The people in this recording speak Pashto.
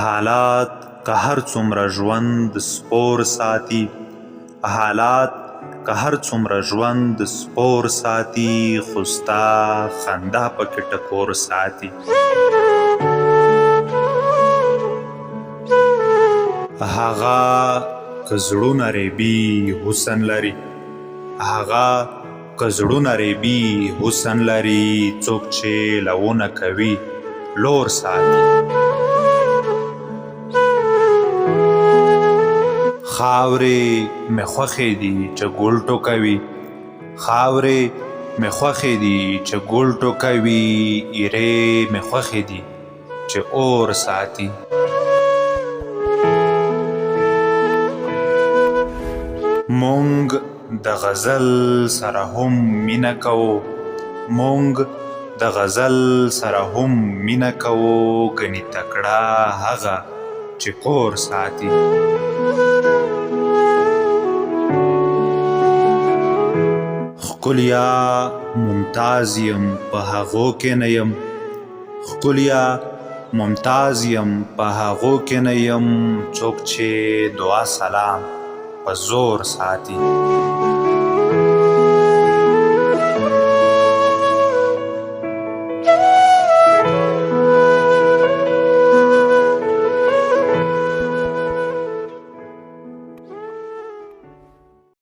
حالات که هر څومره ژوند سپور ساتي، حالات که هر څومره ژوند سپور ساتي، خو ستا خندا پکې ټکور ساتي. هغه که زړونه ریبي حسن لري، هغه که زړونه ریبي حسن لري، څوک چې لونه کوي لور ساتي. خاورې مې خوښې دي چې ګل ټوکوي، خاورې مې خوښې دي چې ګل ټوکوي، ایرې مې خوښې دي چې اور ساتي. مونږ د غزل سره هم مینه کوو، مونږ د غزل سره هم مینه کوو، ګنې تکړه هغه چې کور ساتي. ښکلیا ممتاز یم په هغو کې نه یم، ښکلیا ممتاز یم په هغو کې نه یم، څوک چې دعا سلام په زور ساتي.